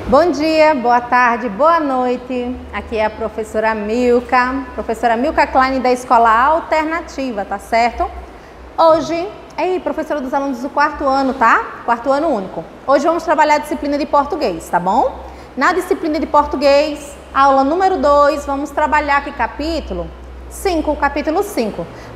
Bom dia, boa tarde, boa noite. Aqui é a professora Milka Klein da Escola Alternativa, tá certo? Hoje, professora dos alunos do quarto ano, tá? Quarto ano único. Hoje vamos trabalhar a disciplina de português, tá bom? Na disciplina de português, aula número 2, vamos trabalhar aqui capítulo 5.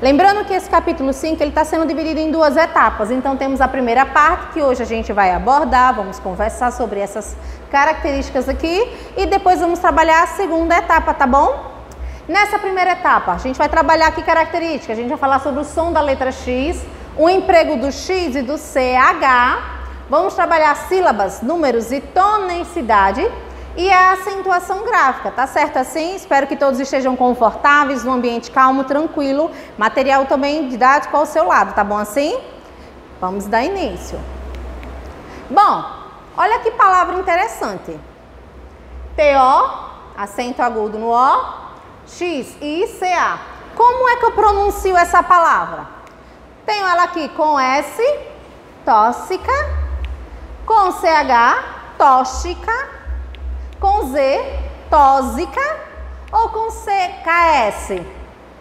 Lembrando que esse capítulo 5 ele está sendo dividido em duas etapas. Então temos a primeira parte que hoje a gente vai abordar, vamos conversar sobre essas características aqui e depois vamos trabalhar a segunda etapa, tá bom? Nessa primeira etapa a gente vai trabalhar aqui características, a gente vai falar sobre o som da letra X, o emprego do X e do CH, vamos trabalhar sílabas, números e tonicidade. E a acentuação gráfica, tá certo assim? Espero que todos estejam confortáveis, num ambiente calmo, tranquilo, material também didático ao seu lado, tá bom assim? Vamos dar início. Bom, olha que palavra interessante. TO, acento agudo no O, X e CA. Como é que eu pronuncio essa palavra? Tenho ela aqui com S, tóxica, com CH, tóxica, com Z, tóxica, ou com CKS?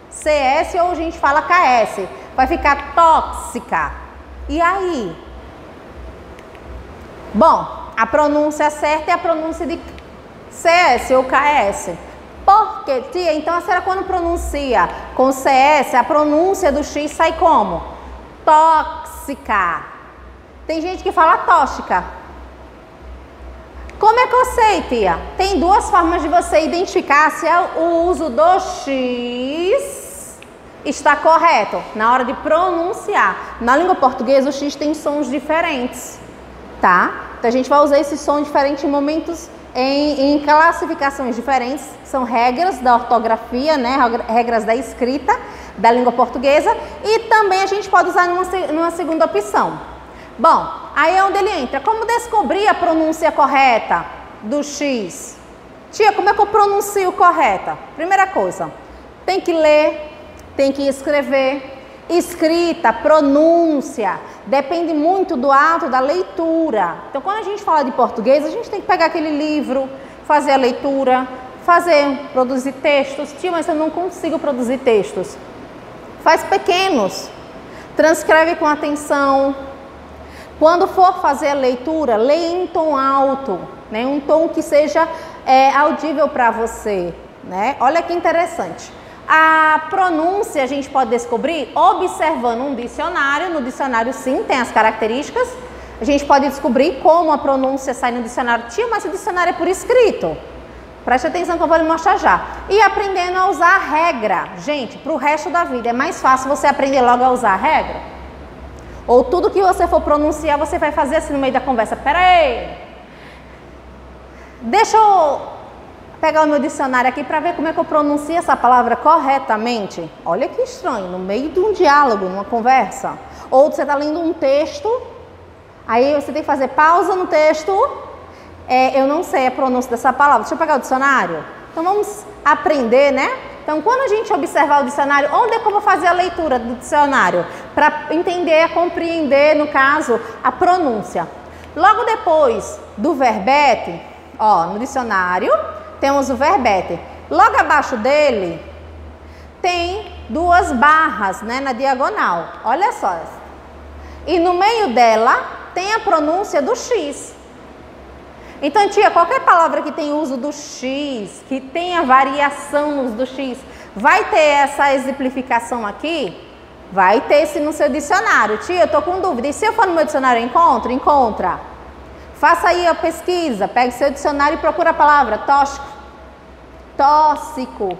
CS ou a gente fala KS, vai ficar tóxica. E aí? Bom, a pronúncia certa é a pronúncia de CS ou KS. Por quê, tia? Então a senhora quando pronuncia com CS, a pronúncia do X sai como? Tóxica. Tem gente que fala tóxica. Como é que eu sei, tia? Tem duas formas de você identificar se o uso do X está correto na hora de pronunciar. Na língua portuguesa, o X tem sons diferentes, tá? Então, a gente vai usar esse som diferente em momentos, em classificações diferentes. São regras da ortografia, né? Regras da escrita da língua portuguesa. E também a gente pode usar numa segunda opção. Bom, aí é onde ele entra. Como descobrir a pronúncia correta do X? Tia, como é que eu pronuncio correta? Primeira coisa, tem que ler, tem que escrever. Escrita, pronúncia, depende muito do ato da leitura. Então, quando a gente fala de português, a gente tem que pegar aquele livro, fazer a leitura, produzir textos. Tia, mas eu não consigo produzir textos. Faz pequenos, transcreve com atenção. Quando for fazer a leitura, leia em tom alto, né? Um tom que seja audível para você, né? Olha que interessante. A pronúncia a gente pode descobrir observando um dicionário. No dicionário, sim, tem as características. A gente pode descobrir como a pronúncia sai no dicionário. Tia, mas o dicionário é por escrito. Preste atenção que eu vou lhe mostrar já. E aprendendo a usar a regra. Gente, para o resto da vida, é mais fácil você aprender logo a usar a regra. Ou tudo que você for pronunciar, você vai fazer assim no meio da conversa. Pera aí. Deixa eu pegar o meu dicionário aqui para ver como é que eu pronuncio essa palavra corretamente. Olha que estranho, no meio de um diálogo, numa conversa. Ou você está lendo um texto, aí você tem que fazer pausa no texto. Eu não sei a pronúncia dessa palavra. Deixa eu pegar o dicionário. Então vamos aprender, né? Então, quando a gente observar o dicionário, onde é que eu vou fazer a leitura do dicionário? Para entender, compreender, no caso, a pronúncia. Logo depois do verbete, ó, no dicionário, temos o verbete. Logo abaixo dele, tem duas barras, né, na diagonal. Olha só. E no meio dela, tem a pronúncia do X. Então, tia, qualquer palavra que tem uso do X, que tenha variação no uso do X, vai ter essa exemplificação aqui? Vai ter esse no seu dicionário. Tia, eu tô com dúvida. E se eu for no meu dicionário, encontro? Encontra. Faça aí a pesquisa. Pegue seu dicionário e procura a palavra tóxico. Tóxico.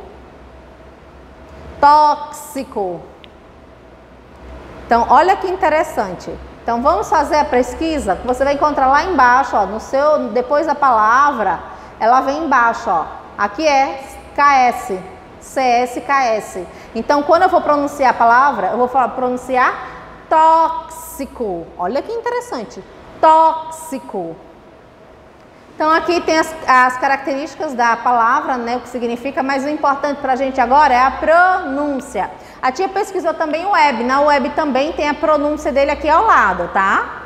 Tóxico. Então, olha que interessante. Então, vamos fazer a pesquisa, que você vai encontrar lá embaixo, ó, depois da palavra, ela vem embaixo, ó. Aqui é KS, CS, KS. Então, quando eu for pronunciar a palavra, eu vou pronunciar tóxico. Olha que interessante. Tóxico. Então, aqui tem as características da palavra, né, o que significa, mas o importante para a gente agora é a pronúncia. A tia pesquisou também o web. Na web também tem a pronúncia dele aqui ao lado, tá?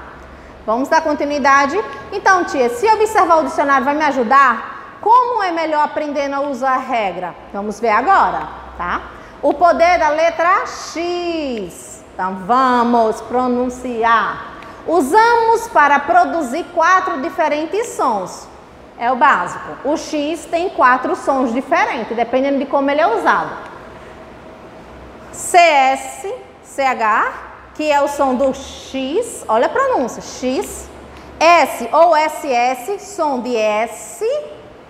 Vamos dar continuidade? Então, tia, se observar o dicionário vai me ajudar? Como é melhor aprendendo a usar a regra? Vamos ver agora, tá? O poder da letra X. Então, vamos pronunciar. Usamos para produzir 4 diferentes sons. É o básico. O X tem 4 sons diferentes, dependendo de como ele é usado. CS, CH, que é o som do X, olha a pronúncia, X. S ou SS, som de S,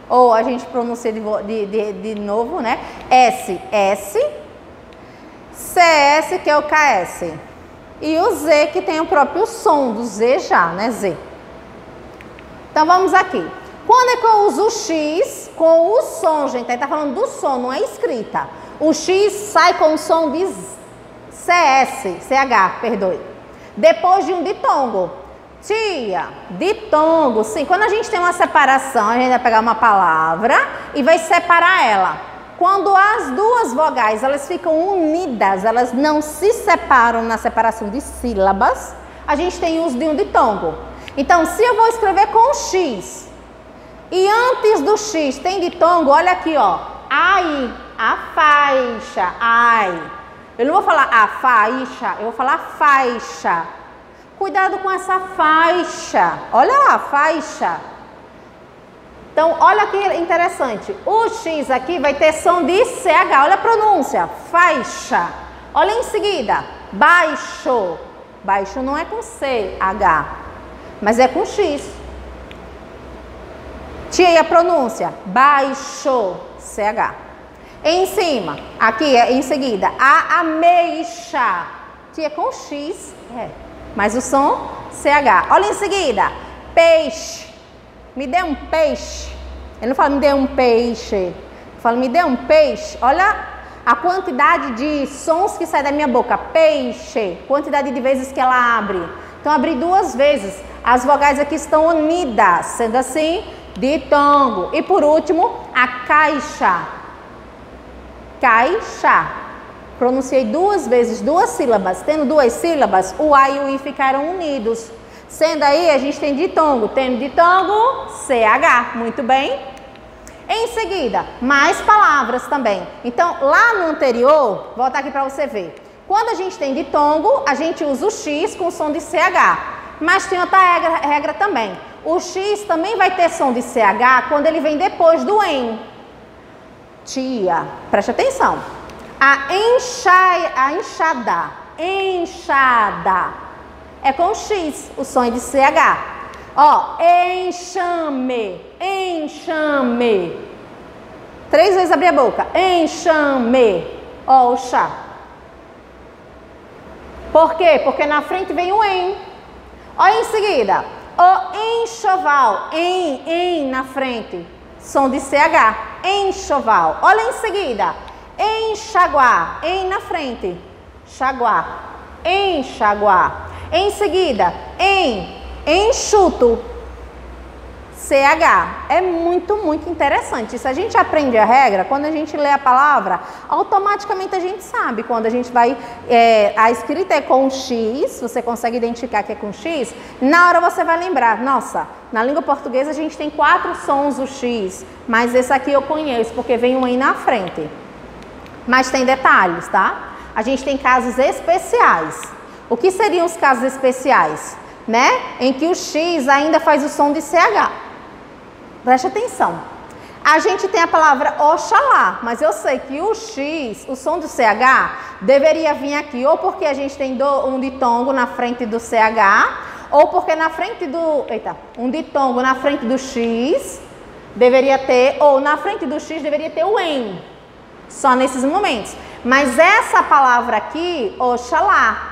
ou a gente pronuncia de novo, né? SS. CS, que é o KS. E o Z, que tem o próprio som do Z já, né? Z. Então, vamos aqui. Quando é que eu uso o X com o som, gente? Aí tá falando do som, não é escrita. O X sai com o som de CH, perdoe. Depois de um ditongo. Tia, ditongo, sim. Quando a gente tem uma separação, a gente vai pegar uma palavra e vai separar ela. Quando as duas vogais, elas ficam unidas, elas não se separam na separação de sílabas, a gente tem uso de um ditongo. Então, se eu vou escrever com X e antes do X tem ditongo, olha aqui, ó. Ai, a faixa, ai. Eu não vou falar a faixa, eu vou falar faixa. Cuidado com essa faixa. Olha lá, faixa. Então, olha que interessante. O X aqui vai ter som de CH. Olha a pronúncia. Faixa. Olha em seguida. Baixo. Baixo não é com CH, mas é com X. Tia, e a pronúncia? Baixo. CH. Em cima. Aqui, em seguida. A ameixa. Tia, com X. Mas o som CH. Olha em seguida. Peixe. Me dê um peixe. Ele não fala me dê um peixe. Ele fala me dê um peixe. Olha a quantidade de sons que sai da minha boca. Peixe. Quantidade de vezes que ela abre. Então, abri 2 vezes. As vogais aqui estão unidas. Sendo assim, ditongo. E por último, a caixa. Caixa. Pronunciei 2 vezes, 2 sílabas. Tendo 2 sílabas, o A e o I ficaram unidos. Sendo aí, a gente tem ditongo. Tendo ditongo, CH. Muito bem. Em seguida, mais palavras também. Então, lá no anterior, vou voltar aqui para você ver. Quando a gente tem ditongo, a gente usa o X com som de CH. Mas tem outra regra também. O X também vai ter som de CH quando ele vem depois do EM. Tia, preste atenção. A enxada. É com X, o som é de CH. Ó, enxame. 3 vezes abrir a boca. Enxame. Ó, o chá. Por quê? Porque na frente vem o em. Olha em seguida. O enxoval. Em na frente. Som de CH. Enxoval. Olha em seguida. Enxaguar. Em na frente. Chaguar. Enxaguar. Em seguida, enxuto, CH. É muito interessante. Se a gente aprende a regra, quando a gente lê a palavra, automaticamente a gente sabe. Quando a gente vai, a escrita é com X, você consegue identificar que é com X, na hora você vai lembrar, nossa, na língua portuguesa a gente tem 4 sons do X, mas esse aqui eu conheço, porque vem um em na frente. Mas tem detalhes, tá? A gente tem casos especiais. O que seriam os casos especiais? Né? Em que o X ainda faz o som de CH. Preste atenção. A gente tem a palavra Oxalá, mas eu sei que o X, o som do CH, deveria vir aqui ou porque a gente tem um ditongo na frente do CH, ou porque na frente do... um ditongo na frente do X deveria ter, ou na frente do X deveria ter o EM. Só nesses momentos. Mas essa palavra aqui, Oxalá,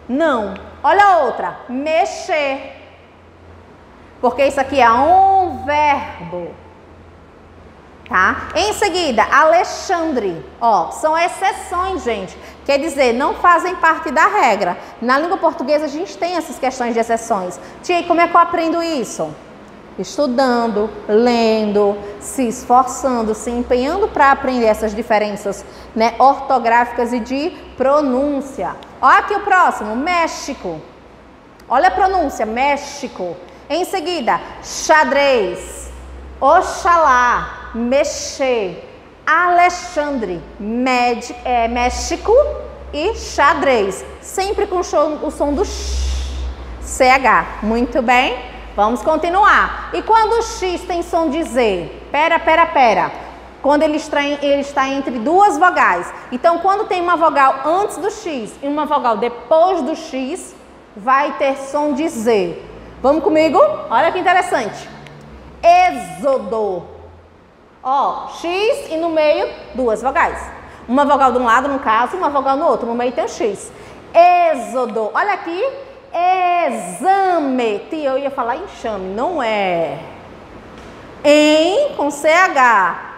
não. Olha a outra, mexer. Porque isso aqui é um verbo. Tá? Em seguida, Alexandre. Ó, são exceções, gente. Quer dizer, não fazem parte da regra. Na língua portuguesa, a gente tem essas questões de exceções. Tia, como é que eu aprendo isso? Estudando, lendo, se esforçando, se empenhando para aprender essas diferenças, né, ortográficas e de pronúncia. Olha aqui o próximo, México. Olha a pronúncia, México. Em seguida, xadrez, Oxalá, mexer, Alexandre, México e xadrez. Sempre com o som do CH. Muito bem, vamos continuar. E quando o X tem som de Z? Pera. Quando ele está entre duas vogais. Então, quando tem uma vogal antes do X e uma vogal depois do X, vai ter som de Z. Vamos comigo? Olha que interessante. Êxodo. Ó, X e no meio duas vogais. Uma vogal de um lado, no caso, uma vogal no outro. No meio tem o X. Êxodo. Olha aqui. Exame. Tia, eu ia falar enxame. Não é. Em com CH.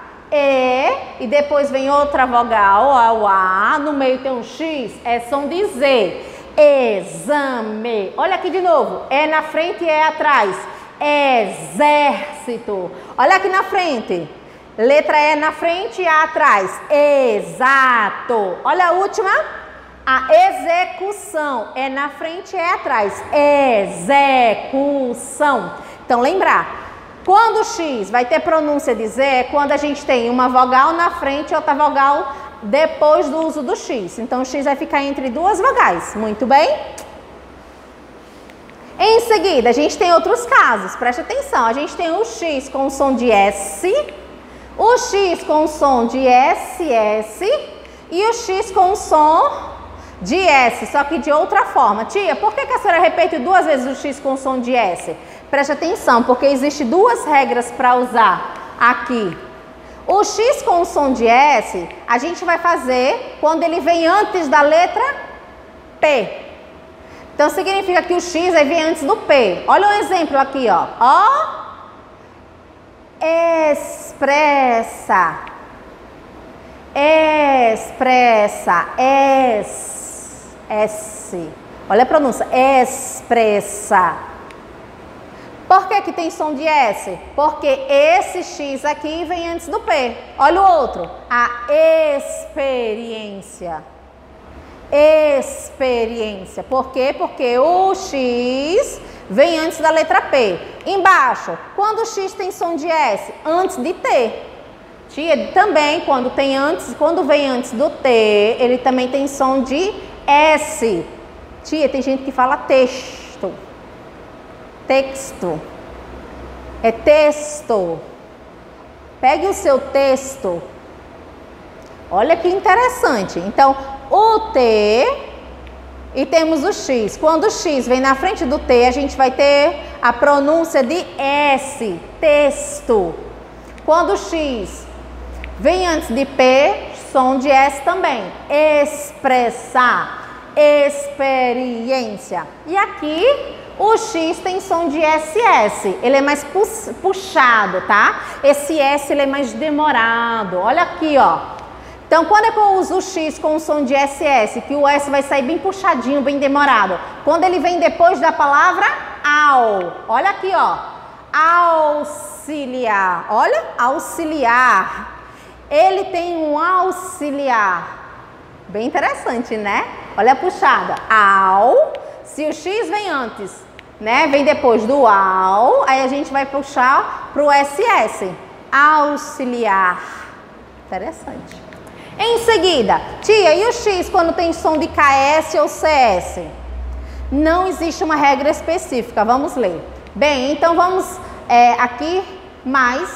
E depois vem outra vogal, o A, no meio tem um X, é som de Z. Exame. Olha aqui de novo, é na frente e é atrás. Exército. Olha aqui na frente, letra E na frente e A atrás. Exato. Olha a última, a execução, é na frente e é atrás. Execução. Então lembrar. Quando o X vai ter pronúncia de Z, é quando a gente tem uma vogal na frente e outra vogal depois do uso do X. Então, o X vai ficar entre duas vogais. Muito bem? Em seguida, a gente tem outros casos. Preste atenção. A gente tem o X com o som de S, o X com o som de SS e o X com o som de S, só que de outra forma. Tia, por que a senhora repete duas vezes o X com o som de S? Preste atenção, porque existem duas regras para usar aqui. O X com o som de S, a gente vai fazer quando ele vem antes da letra P. Então, significa que o X vai vir antes do P. Olha um exemplo aqui, ó. Expressa. Expressa. S. Olha a pronúncia. Expressa. Por que tem som de S? Porque esse X aqui vem antes do P. Olha o outro. A experiência. Experiência. Por quê? Porque o X vem antes da letra P. Embaixo, quando o X tem som de S? Antes de T. Tia, também, quando vem antes do T, ele também tem som de S. Tia, tem gente que fala texto. Texto. É texto. Pegue o seu texto. Olha que interessante. Então, o T e temos o X. Quando o X vem na frente do T, a gente vai ter a pronúncia de S. Texto. Quando o X vem antes de P, som de S também. Expressar. Experiência. E aqui o X tem som de SS, ele é mais puxado, tá? Esse S ele é mais demorado. Olha aqui, ó. Então, quando é que eu uso o X com o som de SS, que o S vai sair bem puxadinho, bem demorado? Quando ele vem depois da palavra ao. Olha aqui, ó. Auxiliar. Olha, auxiliar. Ele tem um auxiliar. Bem interessante, né? Olha a puxada. Ao. Se o X vem antes, né? Vem depois do ao, aí a gente vai puxar para o SS. Auxiliar. Interessante. Em seguida, tia, e o X quando tem som de KS ou CS? Não existe uma regra específica. Vamos ler. Bem, então vamos aqui mais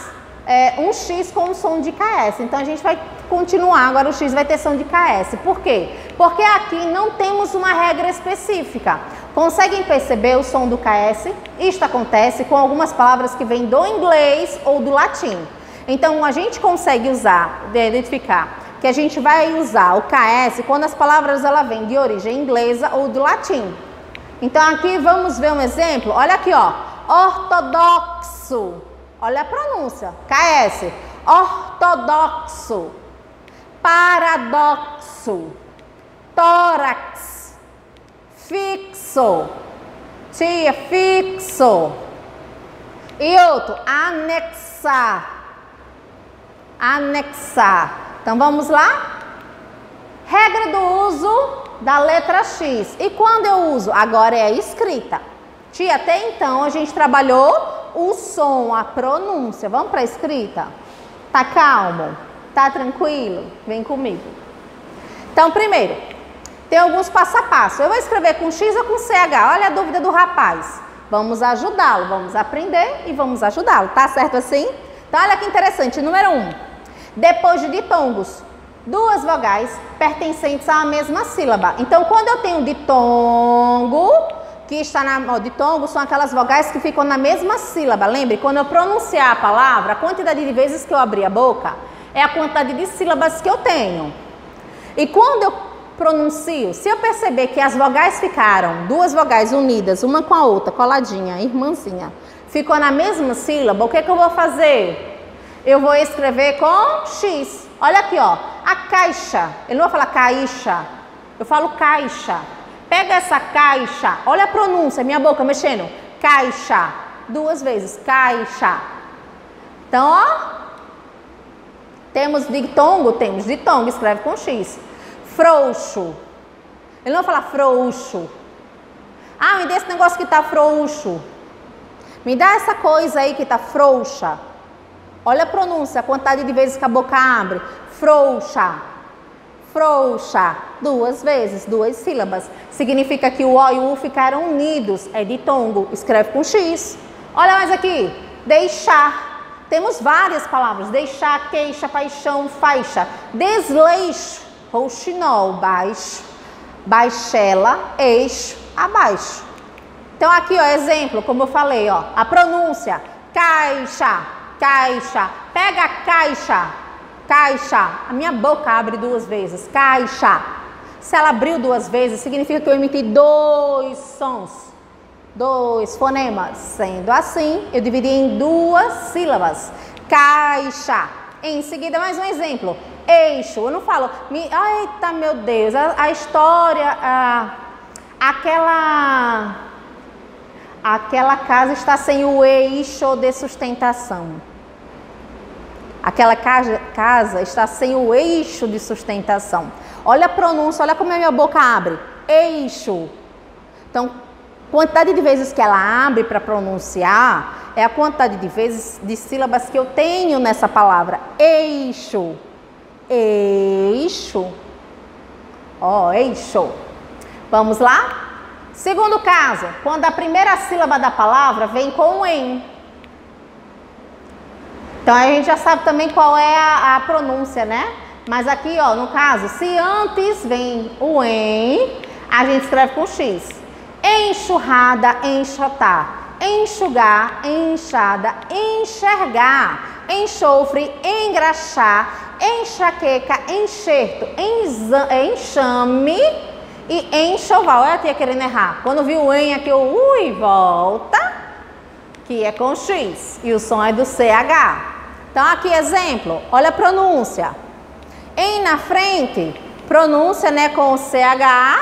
um X com som de KS. Então a gente vai continuar, agora o X vai ter som de KS. Por quê? Porque aqui não temos uma regra específica. Conseguem perceber o som do KS? Isto acontece com algumas palavras que vêm do inglês ou do latim. Então a gente consegue identificar que a gente vai usar o KS quando as palavras vêm de origem inglesa ou do latim. Então aqui vamos ver um exemplo. Olha aqui, ó. Ortodoxo. Olha a pronúncia. KS. Ortodoxo. Paradoxo. Tórax. Fixo. Tia, fixo. E outro, anexar. Anexar. Então vamos lá? Regra do uso da letra X. E quando eu uso? Agora é a escrita. Tia, até então a gente trabalhou o som, a pronúncia. Vamos para a escrita? Tá calmo? Tá tranquilo? Vem comigo. Então, primeiro, tem alguns passo a passo. Eu vou escrever com X ou com CH? Olha a dúvida do rapaz. Vamos ajudá-lo, vamos aprender e vamos ajudá-lo. Tá certo assim? Então, olha que interessante. Número 1. Depois de ditongos, duas vogais pertencentes à mesma sílaba. Então, quando eu tenho ditongo, que está na... ditongo são aquelas vogais que ficam na mesma sílaba. Lembre, quando eu pronunciar a palavra, a quantidade de vezes que eu abrir a boca é a quantidade de sílabas que eu tenho. E quando eu pronuncio, se eu perceber que as vogais ficaram, duas vogais unidas, uma com a outra, coladinha, irmãzinha, ficou na mesma sílaba, o que que eu vou fazer? Eu vou escrever com X. Olha aqui, ó, a caixa. Ele não vai falar caixa, eu falo caixa. Pega essa caixa, olha a pronúncia, minha boca mexendo. Caixa, duas vezes, caixa. Então, ó, temos ditongo, escreve com X. Frouxo. Ele não vai falar frouxo. Ah, me dê esse negócio que tá frouxo. Me dá essa coisa aí que tá frouxa. Olha a pronúncia, a quantidade de vezes que a boca abre. Frouxa. Frouxa. Duas vezes, duas sílabas. Significa que o O e o U ficaram unidos. É ditongo. Escreve com X. Olha mais aqui. Deixar. Temos várias palavras. Deixar, queixa, paixão, faixa. Desleixo. Rouxinol, baixo. Baixela, eixo, abaixo. Então aqui, ó, exemplo, como eu falei, ó. A pronúncia. Caixa. Caixa. Pega a caixa. Caixa. A minha boca abre duas vezes. Caixa. Se ela abriu duas vezes, significa que eu emiti dois sons. Dois fonemas. Sendo assim, eu dividi em duas sílabas. Caixa. Em seguida, mais um exemplo. Eixo. Eu não falo... Eita, meu Deus. A história... Aquela casa está sem o eixo de sustentação. Aquela casa está sem o eixo de sustentação. Olha a pronúncia, olha como a minha boca abre. Eixo. Então, quantidade de vezes que ela abre para pronunciar é a quantidade de vezes de sílabas que eu tenho nessa palavra. Eixo. Eixo. Ó, eixo. Vamos lá? Segundo caso, quando a primeira sílaba da palavra vem com o em. Então, a gente já sabe também qual é a pronúncia, né? Mas aqui, ó, no caso, se antes vem o em, a gente escreve com X. Enxurrada, enxotar. Enxugar, enxada, enxergar. Enxofre, engraxar. Enxaqueca, enxerto, enxame e enxoval. Olha a tia querendo errar. Quando viu o em aqui, eu volta, que é com X. E o som é do CH. Então, aqui, exemplo. Olha a pronúncia. Em na frente, pronúncia, né, com o CH,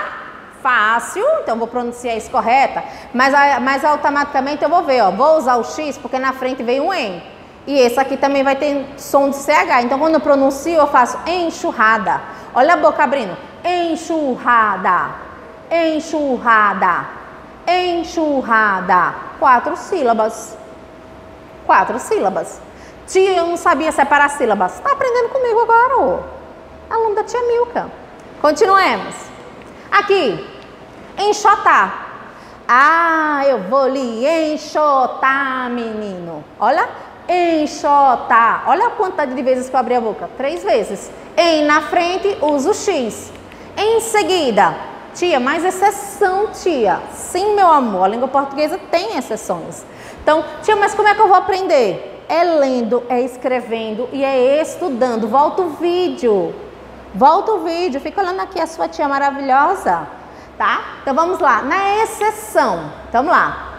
fácil. Então, vou pronunciar isso correta. Mas automaticamente eu vou ver, ó. Vou usar o X porque na frente veio um em. E esse aqui também vai ter som de CH. Então, quando eu pronuncio, eu faço enxurrada. Olha a boca abrindo. Enxurrada. Enxurrada. Enxurrada. 4 sílabas. 4 sílabas. Tia, eu não sabia separar sílabas. Está aprendendo comigo agora, ô. Aluno da tia Milka. Continuemos. Aqui. Enxotar. Ah, eu vou lhe enxotar, menino. Olha. Enxotar. Olha a quantidade de vezes que eu abri a boca. 3 vezes. Em na frente, uso o X. Em seguida. Tia, mais exceção, tia. Sim, meu amor. A língua portuguesa tem exceções. Então, tia, mas como é que eu vou aprender? É lendo, é escrevendo e é estudando. Volta o vídeo. Volta o vídeo. Fica olhando aqui a sua tia maravilhosa. Tá? Então, vamos lá. Na exceção. Vamos lá.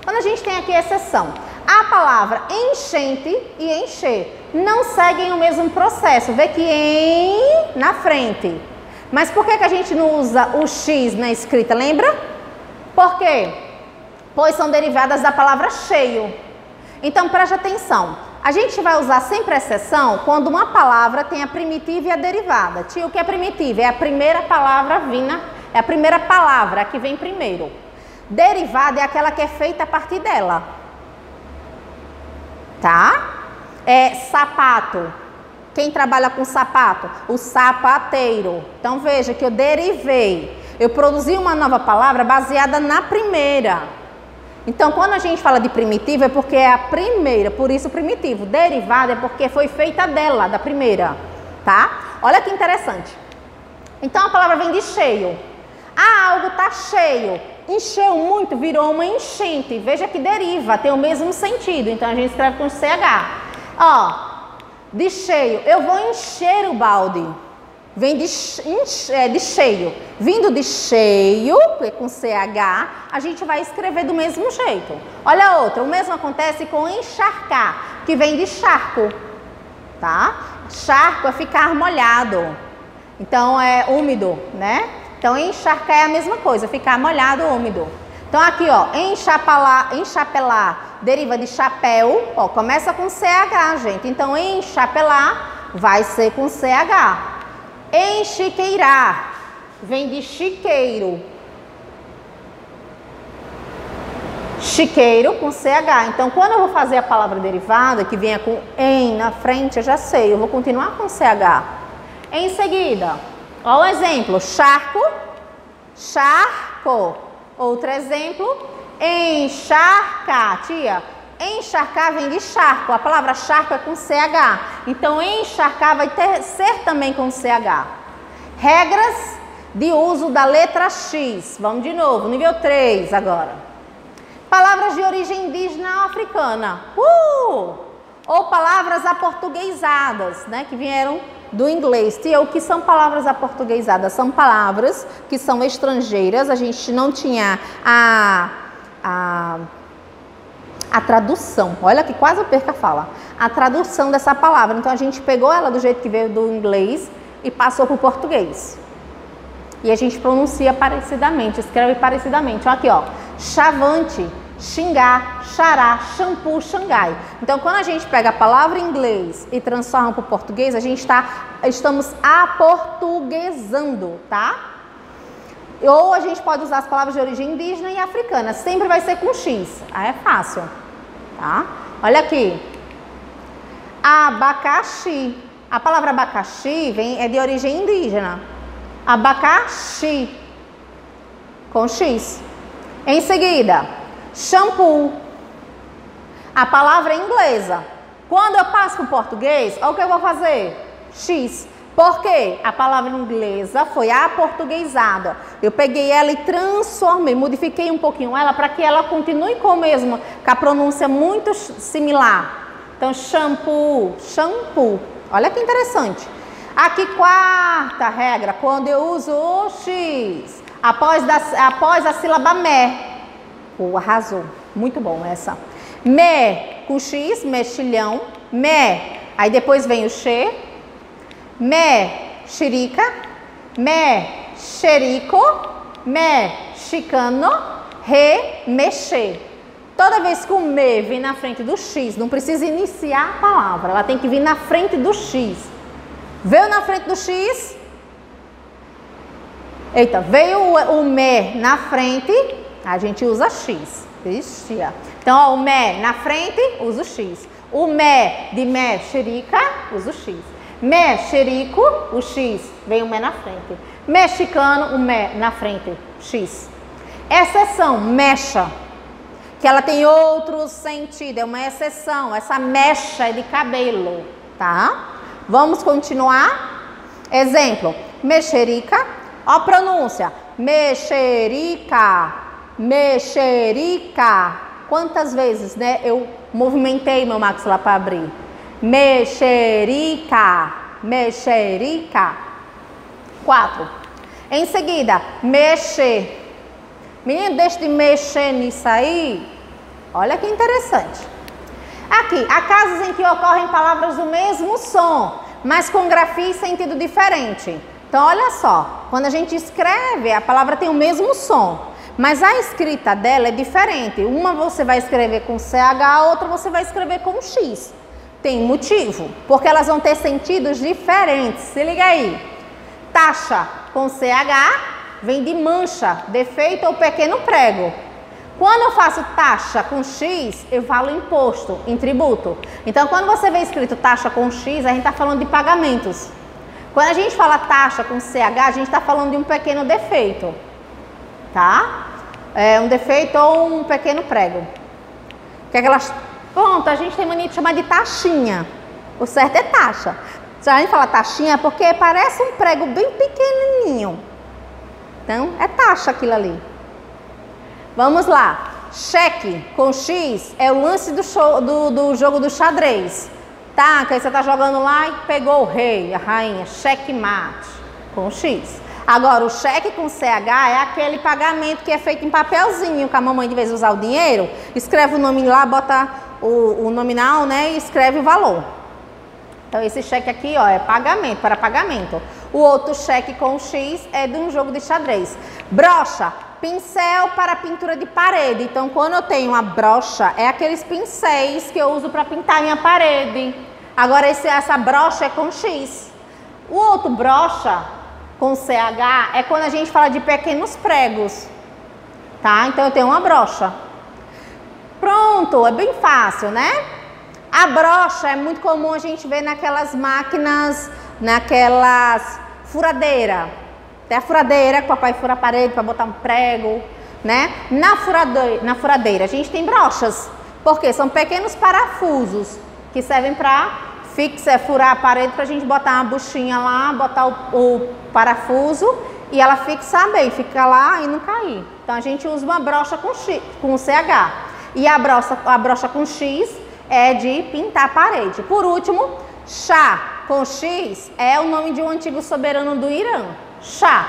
Quando a gente tem aqui a exceção, a palavra enchente e encher não seguem o mesmo processo. Vê que em na frente. Mas por que a gente não usa o X na escrita? Lembra? Por quê? Pois são derivadas da palavra cheio. Então, preste atenção. A gente vai usar sempre exceção quando uma palavra tem a primitiva e a derivada. Tio, o que é primitiva? É a primeira palavra É a primeira palavra que vem primeiro. Derivada é aquela que é feita a partir dela. Tá? É sapato. Quem trabalha com sapato? O sapateiro. Então veja que eu derivei. Eu produzi uma nova palavra baseada na primeira. Então quando a gente fala de primitivo é porque é a primeira, por isso primitivo. Derivada é porque foi feita dela, da primeira. Tá? Olha que interessante. Então a palavra vem de cheio. Ah, algo está cheio. Encheu muito, virou uma enchente. Veja que deriva, tem o mesmo sentido. Então a gente escreve com CH. Ó, de cheio. Eu vou encher o balde. Vem de cheio. Vindo de cheio, com CH, a gente vai escrever do mesmo jeito. Olha a outra. O mesmo acontece com encharcar, que vem de charco. Tá? Charco é ficar molhado. Então é úmido, né? Então encharcar é a mesma coisa, ficar molhado, úmido. Então aqui, ó, enchapelar deriva de chapéu, ó, começa com CH, gente. Então enchapelar vai ser com CH. Enchiqueirar vem de chiqueiro. Chiqueiro com CH. Então quando eu vou fazer a palavra derivada, que venha com em na frente, eu já sei, eu vou continuar com CH. Em seguida, ó o exemplo, charco, charco. Outro exemplo, encharcar. Tia, encharcar vem de charco. A palavra charco é com CH. Então, encharcar vai ser também com CH. Regras de uso da letra X. Vamos de novo, nível 3 agora. Palavras de origem indígena africana. Ou palavras aportuguesadas, né, que vieram do inglês. Tia, o que são palavras aportuguesadas? São palavras que são estrangeiras, a gente não tinha a tradução. Olha que quase eu perco a fala. A tradução dessa palavra. Então a gente pegou ela do jeito que veio do inglês e passou para o português. E a gente pronuncia parecidamente, escreve parecidamente. Olha aqui, ó. Chavante, xingar, xará, shampoo, Xangai. Então, quando a gente pega a palavra em inglês e transforma para o português, a gente estamos aportuguesando, tá? Ou a gente pode usar as palavras de origem indígena e africana. Sempre vai ser com X. Aí é fácil, tá? Olha aqui. Abacaxi. A palavra abacaxi é de origem indígena. Abacaxi. Com X. Em seguida, shampoo. A palavra é inglesa. Quando eu passo para o português, olha o que eu vou fazer? X. Por quê? A palavra inglesa foi aportuguesada. Eu peguei ela e transformei, modifiquei um pouquinho ela para que ela continue com a pronúncia muito similar. Então, shampoo, shampoo. Olha que interessante. Aqui, quarta regra, quando eu uso o X, após a sílaba me. Arrasou. Muito bom essa. Me, com X, mexilhão. Me. Aí depois vem o che. Mexerica, mexerico, mexicano, remexer. Toda vez que o me vem na frente do X, não precisa iniciar a palavra, ela tem que vir na frente do X. Veio na frente do X? Eita, veio o me na frente, a gente usa X. Ixi, então, ó, o me na frente, usa o X. O me de mexerica, usa o X. Mexerico, o X, vem o me na frente. Mexicano, o me na frente, X. Exceção, mecha, que ela tem outro sentido, é uma exceção. Essa mecha é de cabelo, tá? Vamos continuar? Exemplo, mexerica, ó a pronúncia, mexerica, mexerica. Quantas vezes, né, eu movimentei meu maxilar para abrir? Mexerica, mexerica. 4. Em seguida, mexer. Menino, deixa de mexer nisso aí. Olha que interessante. Aqui, há casos em que ocorrem palavras do mesmo som, mas com grafia e sentido diferente. Então, olha só. Quando a gente escreve, a palavra tem o mesmo som, mas a escrita dela é diferente. Uma você vai escrever com CH, a outra você vai escrever com X. Tem motivo, porque elas vão ter sentidos diferentes. Se liga aí. Taxa com CH, vem de mancha, defeito ou pequeno prego. Quando eu faço taxa com X, eu falo imposto, em tributo. Então, quando você vê escrito taxa com X, a gente está falando de pagamentos. Quando a gente fala taxa com CH, a gente está falando de um pequeno defeito, tá? É um defeito ou um pequeno prego. Que é aquelas... Pronto, a gente tem mania de chamar de taxinha. O certo é taxa. Se a gente fala taxinha é porque parece um prego bem pequenininho. Então, é taxa aquilo ali. Vamos lá. Cheque com X é o lance do jogo do xadrez. Tá? Que aí você tá jogando lá e pegou o rei, a rainha. Cheque mate com X. Agora, o cheque com CH é aquele pagamento que é feito em papelzinho, que a mamãe, de vez de usar o dinheiro, escreve o nome lá, bota o nominal, né, e escreve o valor. Então, esse cheque aqui, ó, é pagamento, para pagamento. O outro cheque com X é de um jogo de xadrez. Brocha, pincel para pintura de parede. Então, quando eu tenho uma brocha, é aqueles pincéis que eu uso para pintar minha parede. Agora, essa brocha é com X. O outro brocha com CH é quando a gente fala de pequenos pregos, tá? Então, eu tenho uma brocha. Pronto, é bem fácil, né? A brocha é muito comum a gente ver naquelas máquinas, naquelas furadeiras. Tem a furadeira que o papai fura a parede para botar um prego, né? Na furadeira a gente tem brochas, porque são pequenos parafusos que servem para furar a parede para a gente botar uma buchinha lá, botar o parafuso e ela fixar bem, fica lá e não cair. Então a gente usa uma brocha com CH. E a brocha com X é de pintar a parede. Por último, chá com X é o nome de um antigo soberano do Irã. Chá.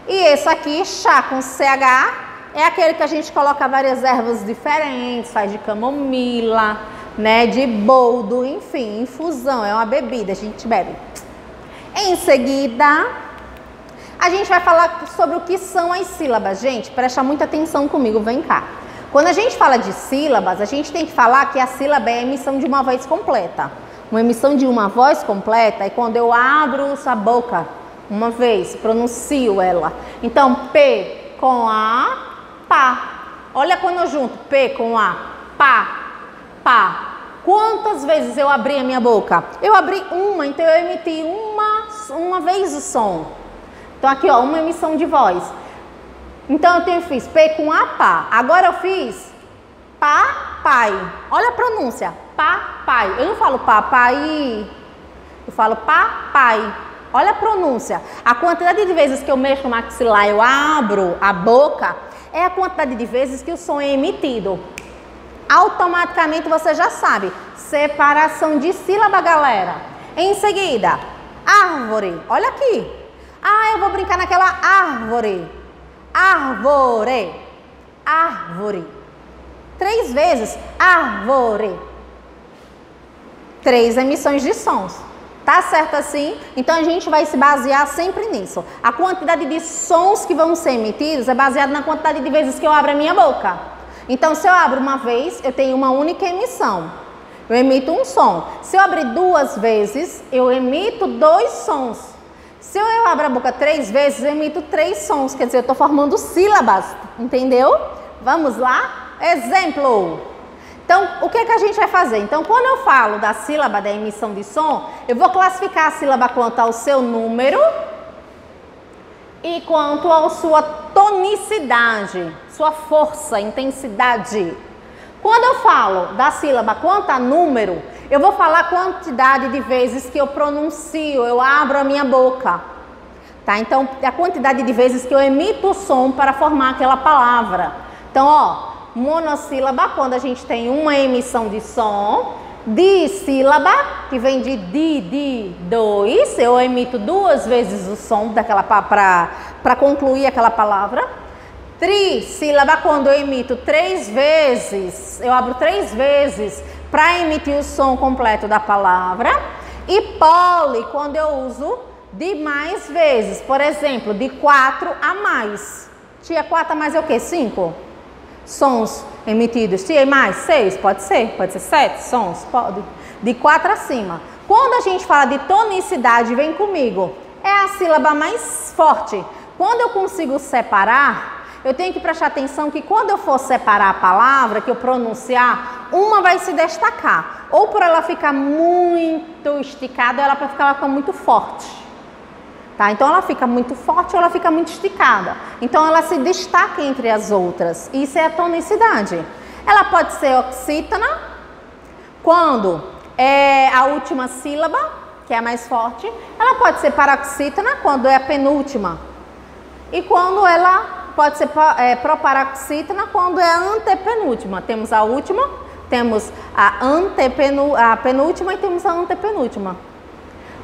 E esse aqui, chá com CH, é aquele que a gente coloca várias ervas diferentes, faz de camomila, né, de boldo, enfim, infusão, é uma bebida, a gente bebe. Em seguida, a gente vai falar sobre o que são as sílabas. Gente, presta muita atenção comigo, vem cá. Quando a gente fala de sílabas, a gente tem que falar que a sílaba é a emissão de uma voz completa. Uma emissão de uma voz completa é quando eu abro a boca uma vez, pronuncio ela. Então, P com A, pá. Olha quando eu junto P com A, pá, pá. Quantas vezes eu abri a minha boca? Eu abri uma, então eu emiti uma vez o som. Então, aqui, ó, uma emissão de voz. Então, eu fiz P com A, pá. Agora eu fiz pá, pai. Olha a pronúncia, pá, pai. Eu não falo papai, eu falo pá, pai. Olha a pronúncia. A quantidade de vezes que eu mexo no maxilar, eu abro a boca, é a quantidade de vezes que o som é emitido. Automaticamente você já sabe. Separação de sílaba, galera. Em seguida, árvore. Olha aqui. Ah, eu vou brincar naquela árvore. Árvore. Árvore. 3 vezes. Árvore. 3 emissões de sons. Tá certo assim? Então a gente vai se basear sempre nisso. A quantidade de sons que vão ser emitidos é baseada na quantidade de vezes que eu abro a minha boca. Então, se eu abro uma vez, eu tenho uma única emissão. Eu emito um som. Se eu abrir 2 vezes, eu emito 2 sons. Se eu abro a boca 3 vezes, eu emito 3 sons. Quer dizer, eu estou formando sílabas. Entendeu? Vamos lá? Exemplo. Então, o que a gente vai fazer? Então, quando eu falo da sílaba da emissão de som, eu vou classificar a sílaba quanto ao seu número e quanto à sua tonicidade, sua força, intensidade. Quando eu falo da sílaba quanto a número, eu vou falar a quantidade de vezes que eu pronuncio, eu abro a minha boca. Tá? Então, a quantidade de vezes que eu emito o som para formar aquela palavra. Então, ó, monossílaba, quando a gente tem uma emissão de som. Dissílaba, que vem de 2, eu emito 2 vezes o som daquela para concluir aquela palavra. Trissílaba, quando eu emito 3 vezes, eu abro 3 vezes para emitir o som completo da palavra. E poli, quando eu uso de mais vezes, por exemplo, de 4 a mais. Tia, 4 a mais é o quê? 5? Sons emitidos. Tia, mais 6? Pode ser 7 sons? Pode. De 4 acima. Quando a gente fala de tonicidade, vem comigo, é a sílaba mais forte. quando eu consigo separar, eu tenho que prestar atenção que quando eu for separar a palavra, que eu pronunciar, uma vai se destacar. Ou por ela ficar muito esticada, ou ela vai ficar muito forte. Tá? Então ela fica muito forte ou ela fica muito esticada. Então ela se destaca entre as outras. Isso é a tonicidade. Ela pode ser oxítona, quando é a última sílaba, que é a mais forte. Ela pode ser paroxítona, quando é a penúltima. E quando ela pode ser proparoxítona, quando é a antepenúltima. Temos a última, temos a penúltima e temos a antepenúltima.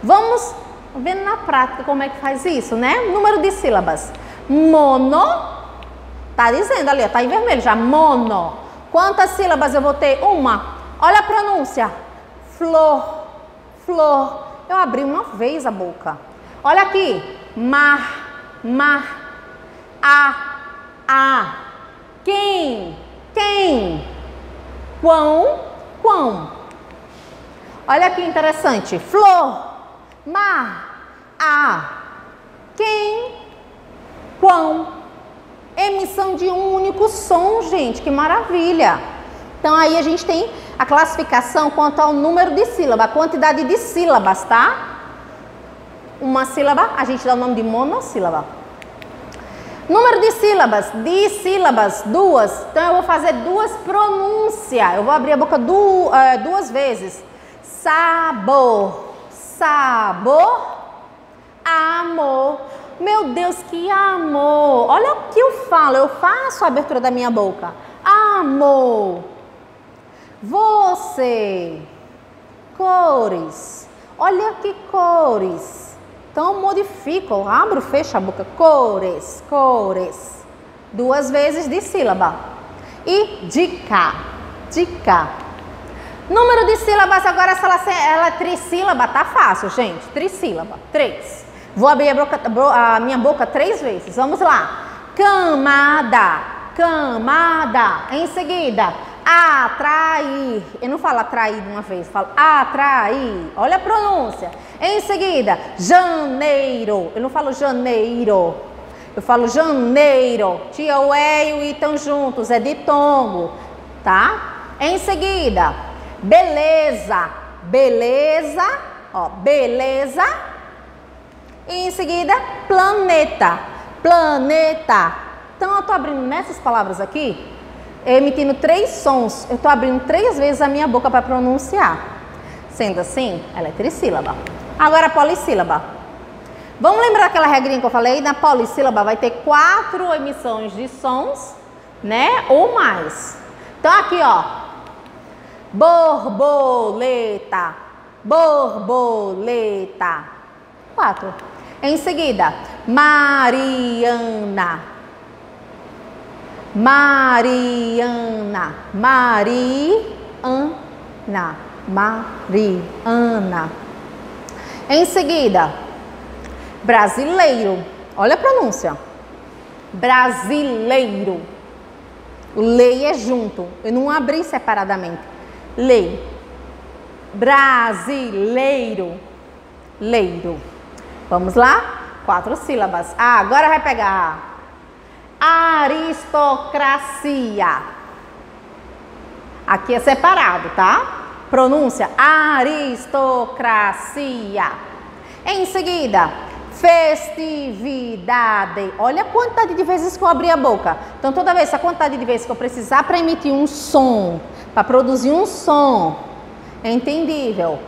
Vamos vendo na prática como é que faz isso, né? Número de sílabas. Mono, tá dizendo ali, ó, tá em vermelho já, mono. Quantas sílabas eu vou ter? Uma. Olha a pronúncia. Flor, flor. Eu abri uma vez a boca. Olha aqui. Mar, mar. A. Quem, quem. Quão, quão. Olha que interessante. Flor, mar, a. Quem, quão. Emissão de um único som, gente, que maravilha! Então aí a gente tem a classificação quanto ao número de sílabas, a quantidade de sílabas, tá? Uma sílaba, a gente dá o nome de monossílaba. Número de sílabas, duas. Então eu vou fazer duas pronúncias. Eu vou abrir a boca duas vezes. Sabor, sabor, amor. Meu Deus, que amor! Olha o que eu falo, eu faço a abertura da minha boca. Amor. Você. Cores. Olha que cores. Então eu modifico, eu abro, fecho a boca. Cores, cores. Duas vezes de sílaba. E dica, dica. Número de sílabas, agora se ela é trissílaba, tá fácil, gente. Trissílaba, 3. Vou abrir a minha boca 3 vezes. Vamos lá. Camada, camada. Em seguida, atrair. Eu não falo atrair de uma vez, falo atrair. Olha a pronúncia. Em seguida, janeiro. Eu não falo janeiro. Eu falo janeiro. Tia, o E e o I estão juntos, é ditongo, tá? Em seguida, beleza. Beleza, ó, beleza. E em seguida, planeta, planeta. Então, eu estou abrindo nessas palavras aqui, emitindo 3 sons. Eu estou abrindo 3 vezes a minha boca para pronunciar. Sendo assim, ela é trissílaba. Agora, polissílaba. Vamos lembrar aquela regrinha que eu falei? Na polissílaba vai ter 4 emissões de sons, né? Ou mais. Então, aqui, ó. Borboleta, borboleta. 4. Em seguida, Mariana, Mariana, Mariana, Mariana. Em seguida, brasileiro. Olha a pronúncia. Brasileiro. O lei é junto. Eu não abri separadamente. Lei. Brasileiro. Leiro. Vamos lá? 4 sílabas. Ah, agora vai pegar. Aristocracia. Aqui é separado, tá? Pronúncia. Aristocracia. Em seguida, festividade. Olha a quantidade de vezes que eu abri a boca. Então, toda vez, a quantidade de vezes que eu precisar para emitir um som, para produzir um som, é entendível.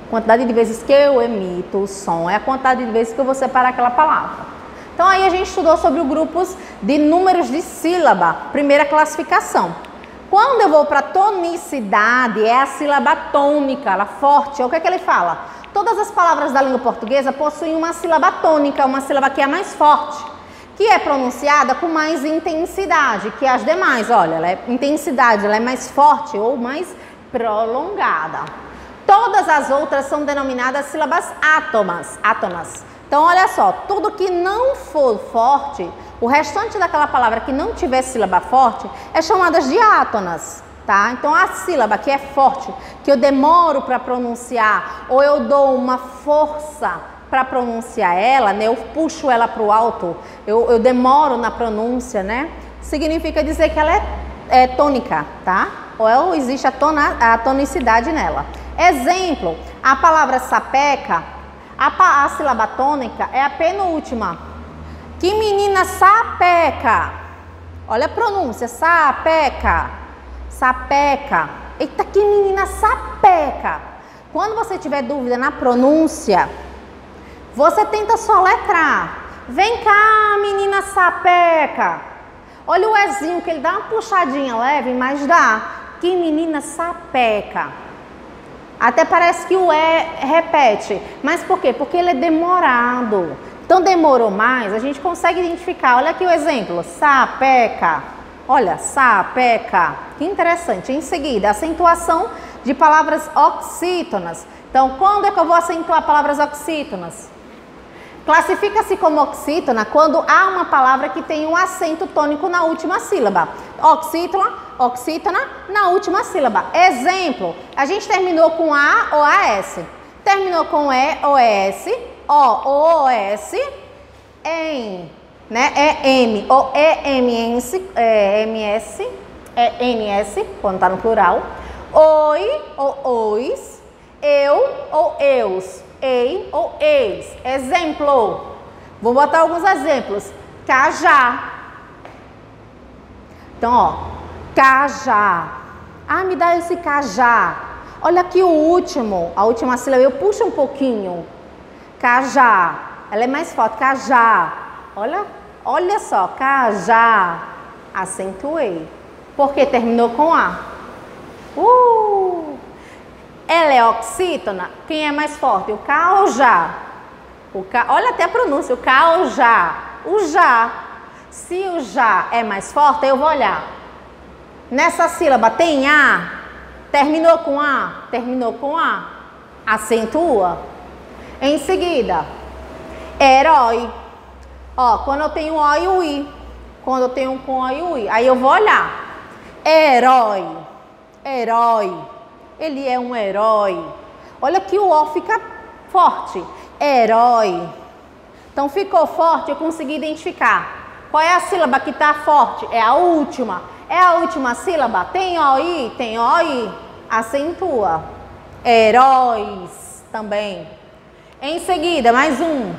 Quantidade de vezes que eu emito o som é a quantidade de vezes que eu vou separar aquela palavra. Então aí a gente estudou sobre os grupos de números de sílaba, primeira classificação. Quando eu vou para tonicidade, é a sílaba tônica, ela forte. O que é que ele fala? Todas as palavras da língua portuguesa possuem uma sílaba tônica, uma sílaba que é mais forte, que é pronunciada com mais intensidade que as demais. Olha, ela é intensidade, ela é mais forte ou mais prolongada. Todas as outras são denominadas sílabas átonas. Então, olha só, tudo que não for forte, o restante daquela palavra que não tiver sílaba forte, é chamada de átonas, tá? Então, a sílaba que é forte, que eu demoro para pronunciar, ou eu dou uma força para pronunciar ela, né? Eu puxo ela para o alto, eu demoro na pronúncia, né? Significa dizer que ela é tônica, tá? Ou existe a tonicidade nela. Exemplo, a palavra sapeca, a sílaba tônica é a penúltima. Que menina sapeca. Olha a pronúncia, sapeca, sapeca. Eita, que menina sapeca. Quando você tiver dúvida na pronúncia, você tenta soletrar. Vem cá, menina sapeca. Olha o ezinho, que ele dá uma puxadinha leve, mas dá. Que menina sapeca. Até parece que o E repete. Mas por quê? Porque ele é demorado. Então demorou mais, a gente consegue identificar. Olha aqui o exemplo. Sapeca. Olha, sapeca. Que interessante. Em seguida, acentuação de palavras oxítonas. Então, quando é que eu vou acentuar palavras oxítonas? Classifica-se como oxítona quando há uma palavra que tem um acento tônico na última sílaba. Oxítona na última sílaba. Exemplo, a gente terminou com A ou AS. Terminou com E ou ES, O ou OS, em, né? M ou EMS, ENS, quando está no plural. Oi ou ois, eu ou eus, ei ou eis. Exemplo, vou botar alguns exemplos. Cajá. Então, ó, cajá. Ah, me dá esse cajá. Olha aqui o último, a última sílaba, eu puxo um pouquinho. Cajá. Ela é mais forte, cajá. Olha só, cajá. Acentuei. Porque terminou com A. Ela é oxítona. Quem é mais forte? O K ou já? Olha até a pronúncia, o K ou já? O já. Se o já é mais forte, eu vou olhar. Nessa sílaba tem A? Terminou com A? Terminou com A. Acentua. Em seguida, herói. Ó, quando eu tenho O e o I. Quando eu tenho com O e o I. Aí eu vou olhar. Herói. Herói. Ele é um herói. Olha que o O fica forte. Herói. Então ficou forte, eu consegui identificar. Qual é a sílaba que está forte? É a última. É a última sílaba? Tem OI? Tem OI? Acentua. Heróis também. Em seguida, mais um.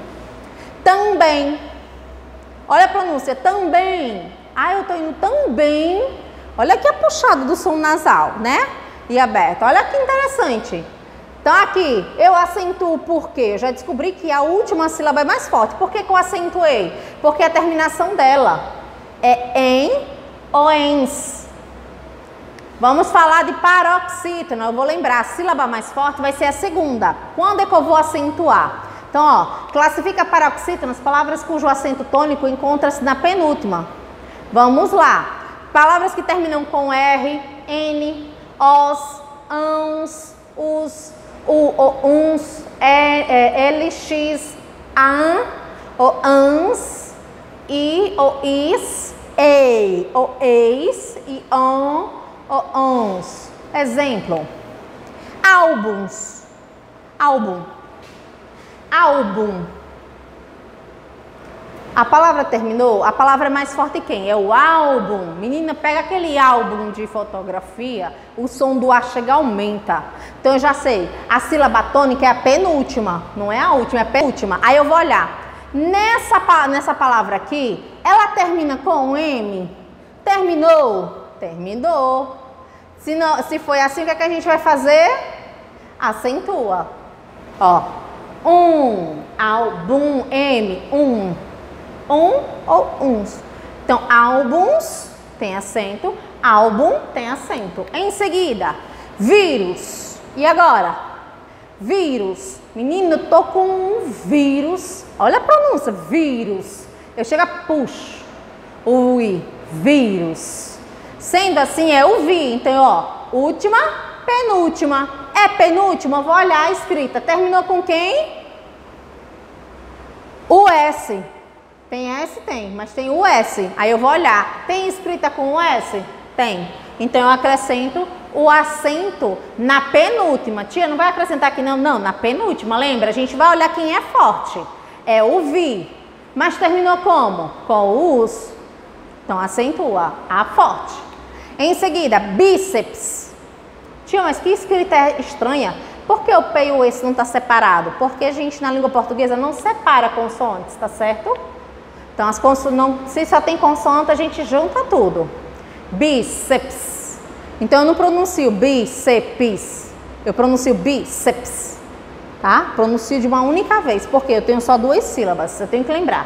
Também. Olha a pronúncia, também. Ah, eu tô indo tão bem. Olha aqui a puxada do som nasal, né? E aberto. Olha que interessante. Então aqui, eu acentuo por quê? Eu já descobri que a última sílaba é mais forte. Por que que eu acentuei? Porque a terminação dela é em ou ens. Vamos falar de paroxítona. Eu vou lembrar, a sílaba mais forte vai ser a segunda. Quando é que eu vou acentuar? Então, ó, classifica paroxítonas, palavras cujo acento tônico encontra-se na penúltima. Vamos lá. Palavras que terminam com R, N, os, ans, os, uns, lx, an, o ans, i, o is, ei, o eis e on, o ons. Exemplo, álbuns, álbum, álbum. A palavra terminou, a palavra é mais forte quem? É o álbum. Menina, pega aquele álbum de fotografia, o som do A chega aumenta. Então eu já sei, a sílaba tônica é a penúltima, não é a última, é a penúltima. Aí eu vou olhar, nessa palavra aqui, ela termina com M? Terminou? Terminou. Se foi assim, o que é que a gente vai fazer? Acentua. Ó, álbum, M, ou uns. Então, álbuns tem acento, álbum tem acento. Em seguida, vírus. E agora? Vírus. Menino, tô com um vírus. Olha a pronúncia, vírus. Eu chego a puxo. O I, vírus. Sendo assim, é o vi. Então, ó, última, penúltima. É penúltima, vou olhar a escrita. Terminou com quem? O S. Tem S? Tem, mas tem o S. Aí eu vou olhar. Tem escrita com o S? Tem. Então eu acrescento o acento na penúltima. Tia, não vai acrescentar aqui não? Não, na penúltima, lembra? A gente vai olhar quem é forte. É o vi. Mas terminou como? Com o us. Então, acentua a forte. Em seguida, bíceps. Tia, mas que escrita estranha. Por que o P e o S não está separado? Porque a gente, na língua portuguesa, não separa consoantes, tá certo? Então, as consoantes, se só tem consoante, a gente junta tudo. Bíceps. Então, eu não pronuncio bíceps. Eu pronuncio bíceps. Tá? Pronuncio de uma única vez, porque eu tenho só 2 sílabas, eu tenho que lembrar.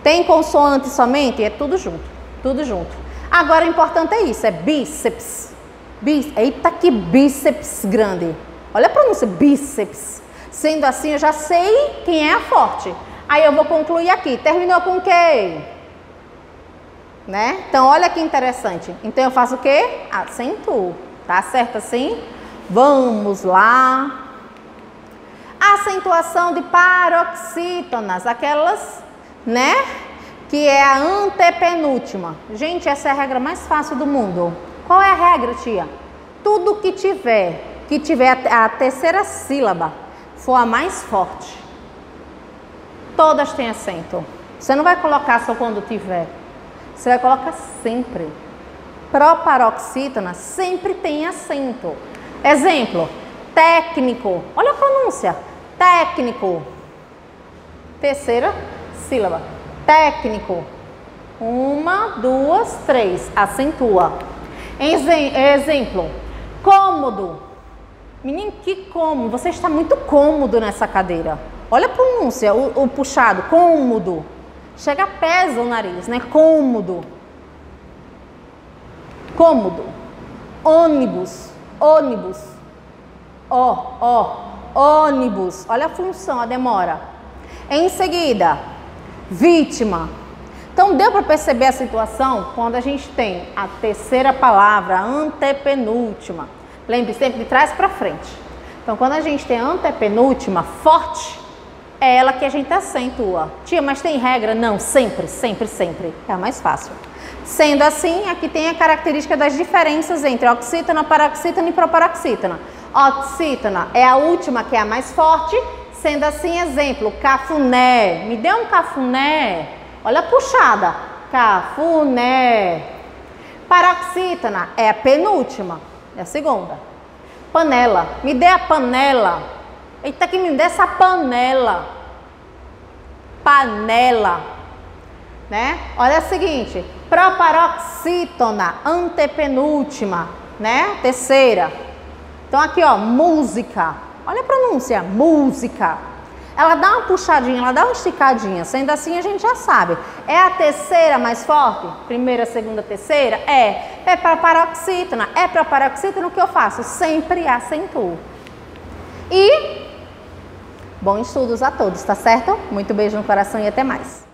Tem consoante somente? É tudo junto, tudo junto. Agora, o importante é isso, é bíceps. Eita, que bíceps grande. Olha a pronúncia, bíceps. Sendo assim, eu já sei quem é a forte. Aí eu vou concluir aqui. Terminou com o quê? Né? Então, olha que interessante. Então, eu faço o quê? Acentuo. Tá certo assim? Vamos lá. Acentuação de paroxítonas, aquelas, né, que é a antepenúltima. Gente, essa é a regra mais fácil do mundo. Qual é a regra, tia? Tudo que tiver a terceira sílaba for a mais forte, todas têm acento. Você não vai colocar só quando tiver, você vai colocar sempre. Proparoxítona sempre tem acento. Exemplo, técnico. Olha a pronúncia. Técnico. Terceira sílaba. Técnico. 1, 2, 3. Acentua. Exemplo. Cômodo. Menino, que cômodo. Você está muito cômodo nessa cadeira. Olha a pronúncia, o puxado. Cômodo. Chega, pesa o nariz, né? Cômodo. Cômodo. Ônibus. Ônibus. Ônibus. Olha a função, a demora. Em seguida, vítima. Então, deu para perceber a situação quando a gente tem a terceira palavra, antepenúltima. Lembre sempre de trás para frente. Então, quando a gente tem a antepenúltima, forte, é ela que a gente acentua. Tia, mas tem regra? Não, sempre, sempre, sempre. É a mais fácil. Sendo assim, aqui tem a característica das diferenças entre oxítona, paroxítona e proparoxítona. Oxítona é a última, que é a mais forte. Sendo assim, exemplo, cafuné. Me dê um cafuné. Olha a puxada. Cafuné. Paroxítona é a penúltima. É a segunda. Panela. Me dê a panela. Eita, que me dê essa panela. Panela. Né? Olha o seguinte. Proparoxítona, antepenúltima. Né? Terceira. Então aqui, ó, música. Olha a pronúncia. Música. Ela dá uma puxadinha, ela dá uma esticadinha. Sendo assim, a gente já sabe. É a terceira mais forte? Primeira, segunda, terceira? É para paroxítona. É para paroxítona, o que eu faço? Sempre acentuo. E bons estudos a todos, tá certo? Muito beijo no coração e até mais.